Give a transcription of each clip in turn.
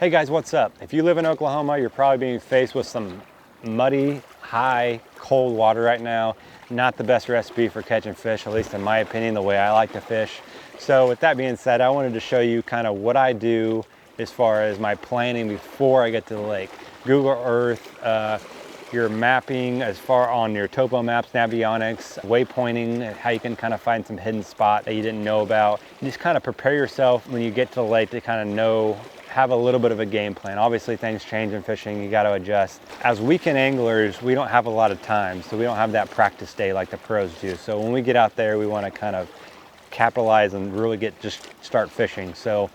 Hey guys, what's up? If you live in Oklahoma, you're probably being faced with some muddy, high, cold water right now. Not the best recipe for catching fish, at least in my opinion, the way I like to fish. So with that being said, I wanted to show you kind of what I do as far as my planning before I get to the lake. Google Earth, your mapping as far on your topo maps, Navionics, waypointing, how you can kind of find some hidden spot that you didn't know about. You just kind of prepare yourself when you get to the lake to kind of know, have a little bit of a game plan. Obviously things change in fishing, you got to adjust. As weekend anglers, we don't have a lot of time, so we don't have that practice day like the pros do. So when we get out there, we want to kind of capitalize and really just start fishing. So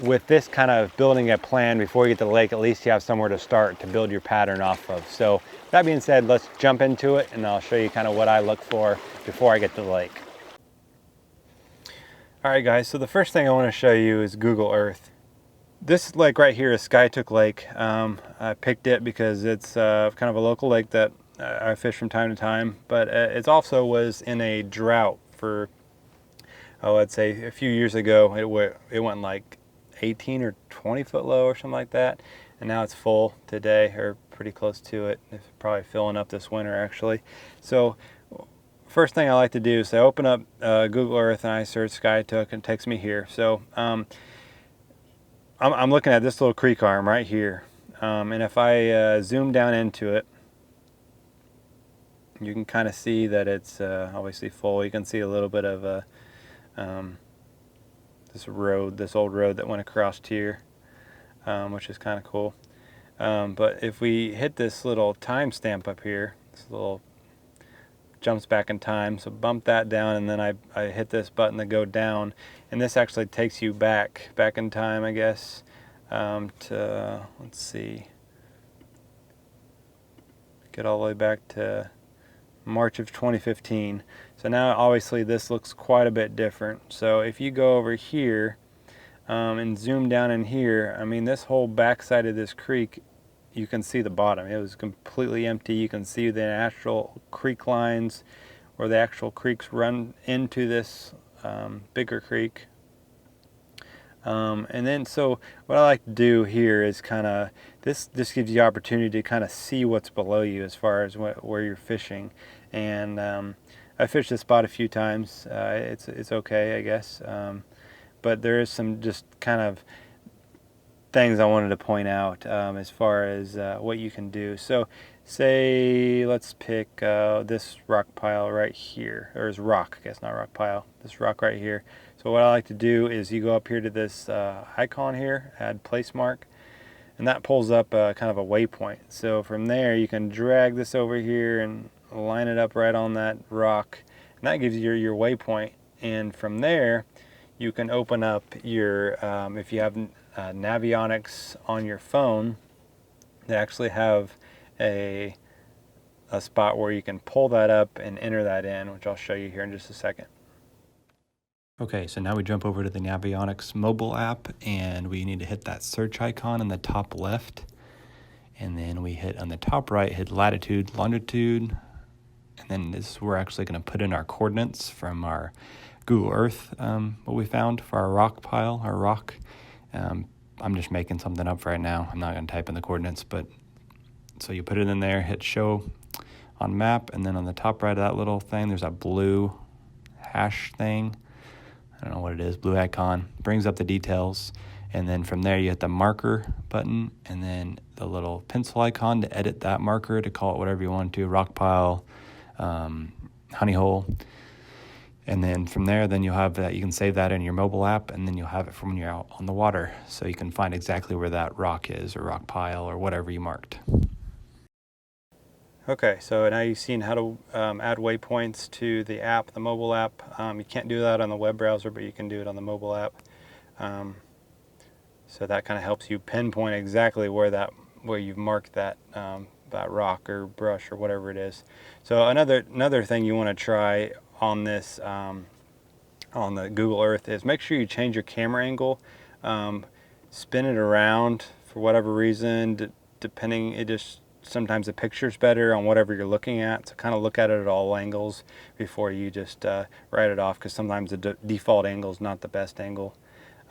with this kind of building a plan before you get to the lake, at least you have somewhere to start to build your pattern off of. So that being said, let's jump into it and I'll show you kind of what I look for before I get to the lake. All right guys, so the first thing I want to show you is Google Earth. This lake right here is Skytook Lake. I picked it because it's kind of a local lake that I fish from time to time, but it also was in a drought for, I'd say a few years ago. It went like 18 or 20 foot low or something like that, and now it's full today, or pretty close to it. It's probably filling up this winter actually. So first thing I like to do is I open up Google Earth and I search Skytook and it takes me here. So I'm looking at this little creek arm right here, and if I zoom down into it, you can kind of see that it's obviously full. You can see a little bit of this old road that went across here, which is kind of cool. But if we hit this little timestamp up here, this little jumps back in time, so bump that down, and then I hit this button to go down, and this actually takes you back in time, I guess, to, let's see, get all the way back to March of 2015. So now obviously this looks quite a bit different. So if you go over here and zoom down in here, I mean, this whole backside of this creek, you can see the bottom. It was completely empty. You can see the actual creek lines where the actual creeks run into this bigger creek. And then so what I like to do here is kind of, this gives you the opportunity to kind of see what's below you as far as where you're fishing. And I fished this spot a few times. It's okay, I guess. But there is some just kind of things I wanted to point out as far as what you can do. So say let's pick this rock pile right here, or is rock, I guess, not rock pile, this rock right here. So what I like to do is you go up here to this icon here, add place mark, and that pulls up kind of a waypoint. So from there you can drag this over here and line it up right on that rock, and that gives you your waypoint. And from there you can open up your if you have Navionics on your phone, they actually have a spot where you can pull that up and enter that in, which I'll show you here in just a second. Okay, so now we jump over to the Navionics mobile app, and we need to hit that search icon in the top left, and then we hit on the top right, hit latitude, longitude, and then this is where we're actually going to put in our coordinates from our Google Earth, what we found for our rock pile, our rock. I'm just making something up right now. I'm not going to type in the coordinates, but so you put it in there, hit show on map, and then on the top right of that little thing, there's that blue hash thing. I don't know what it is, blue icon, brings up the details. And then from there you hit the marker button, and then the little pencil icon to edit that marker, to call it whatever you want to, rock pile, honey hole. And then from there, then you'll have that, you can save that in your mobile app, and then you'll have it from when you're out on the water. So you can find exactly where that rock is, or rock pile, or whatever you marked. Okay, so now you've seen how to add waypoints to the app, the mobile app. You can't do that on the web browser, but you can do it on the mobile app. So that kind of helps you pinpoint exactly where you've marked that rock or brush or whatever it is. So another thing you want to try on this on the Google Earth is make sure you change your camera angle, spin it around for whatever reason, depending, sometimes the picture's better on whatever you're looking at, so kind of look at it at all angles before you just write it off, because sometimes the default angle is not the best angle.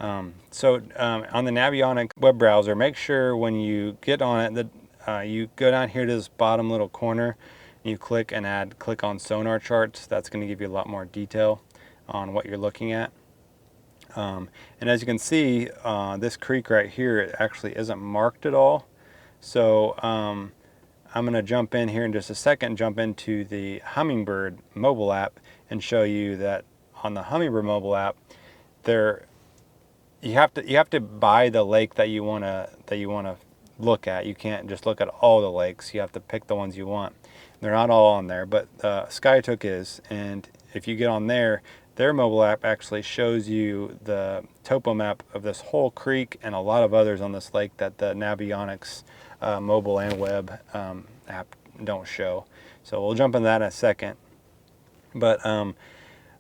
On the Navionics web browser, make sure when you get on it that you go down here to this bottom little corner, and you click on sonar charts. That's going to give you a lot more detail on what you're looking at. And as you can see, this creek right here, it actually isn't marked at all. So I'm going to jump in here in just a second, jump into the Humminbird mobile app and show you that on the Humminbird mobile app, you have to buy the lake that you want to look at. You can't just look at all the lakes. You have to pick the ones you want. They're not all on there, but SkyTook is. And if you get on there, their mobile app actually shows you the topo map of this whole creek and a lot of others on this lake that the Navionics mobile and web app don't show. So we'll jump into that in a second. But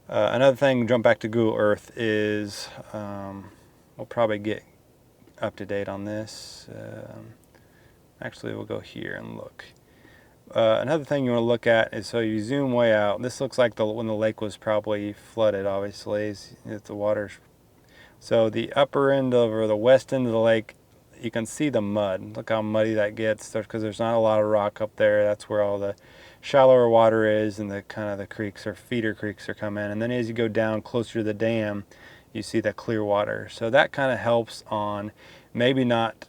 another thing, jump back to Google Earth, is we'll probably get up to date on this. Actually, we'll go here and look. Another thing you want to look at is, so you zoom way out. This looks like when the lake was probably flooded, obviously, is the water. So the upper end or the west end of the lake, you can see the mud. Look how muddy that gets, because there's not a lot of rock up there. That's where all the shallower water is, and the creeks or feeder creeks are coming in. And then as you go down closer to the dam, you see the clear water. So that kind of helps on, maybe not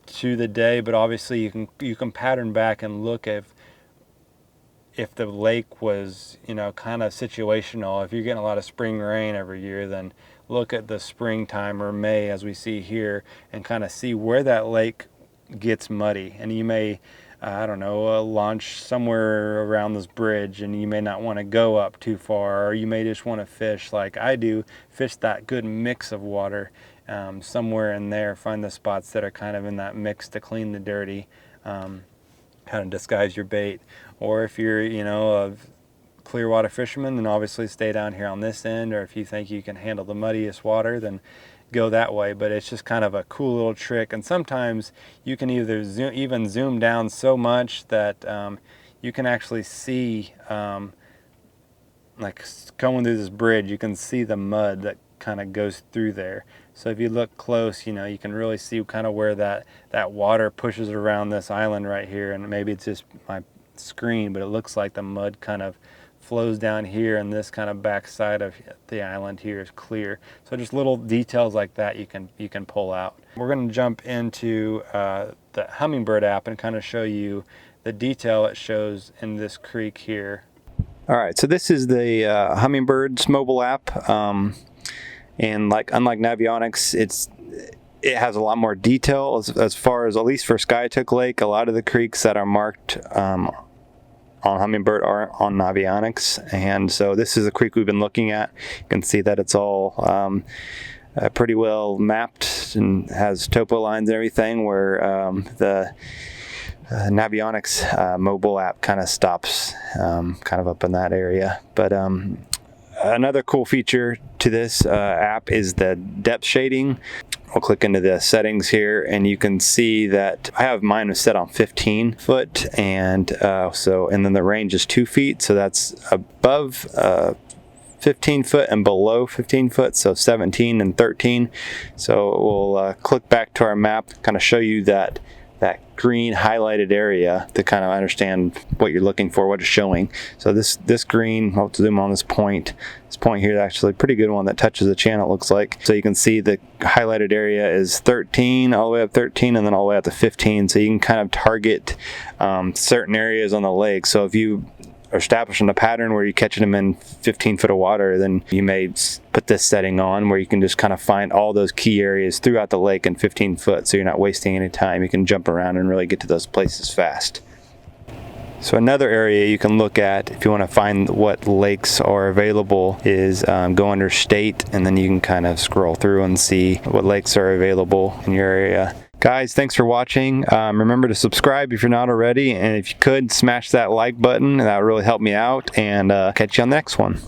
to the day, but obviously you can pattern back and look if the lake was, kind of situational. If you're getting a lot of spring rain every year, then look at the springtime or May, as we see here, and kind of see where that lake gets muddy. And you may, I don't know, launch somewhere around this bridge, and you may not want to go up too far, or you may just want to fish like I do, fish that good mix of water somewhere in there, find the spots that are kind of in that mix to clean the dirty, kind of disguise your bait. Or if you're, a clear water fisherman, then obviously stay down here on this end, or if you think you can handle the muddiest water, then go that way. But it's just kind of a cool little trick. And sometimes you can either zoom down so much that you can actually see, like going through this bridge, you can see the mud that kind of goes through there. So if you look close, you can really see kind of where that water pushes around this island right here. And maybe it's just my screen, but it looks like the mud kind of flows down here, and this kind of backside of the island here is clear. So just little details like that you can pull out. We're going to jump into the Humminbird app and kind of show you the detail it shows in this creek here. All right, so this is the Hummingbird's mobile app, and unlike Navionics, it has a lot more detail as far as, at least for SkyTook Lake. A lot of the creeks that are marked on Humminbird are on Navionics, and so this is a creek we've been looking at. You can see that it's all pretty well mapped and has topo lines and everything, where the Navionics mobile app kind of stops kind of up in that area. But another cool feature to this app is the depth shading. I'll click into the settings here, and you can see that I have mine set on 15 foot, and then the range is 2 feet, so that's above 15 foot and below 15 foot, so 17 and 13. So we'll click back to our map, kind of show you that green highlighted area to kind of understand what you're looking for, what it's showing. So this green, I'll zoom on this point. This point here is actually a pretty good one that touches the channel, it looks like. So you can see the highlighted area is 13, all the way up 13, and then all the way up to 15. So you can kind of target certain areas on the lake. So if you are establishing a pattern where you're catching them in 15 foot of water, then you may put this setting on where you can just kind of find all those key areas throughout the lake in 15 foot, so you're not wasting any time. You can jump around and really get to those places fast. So another area you can look at if you want to find what lakes are available is go under state, and then you can kind of scroll through and see what lakes are available in your area. Guys, thanks for watching. Remember to subscribe if you're not already, and if you could, smash that like button. That would really help me out, and catch you on the next one.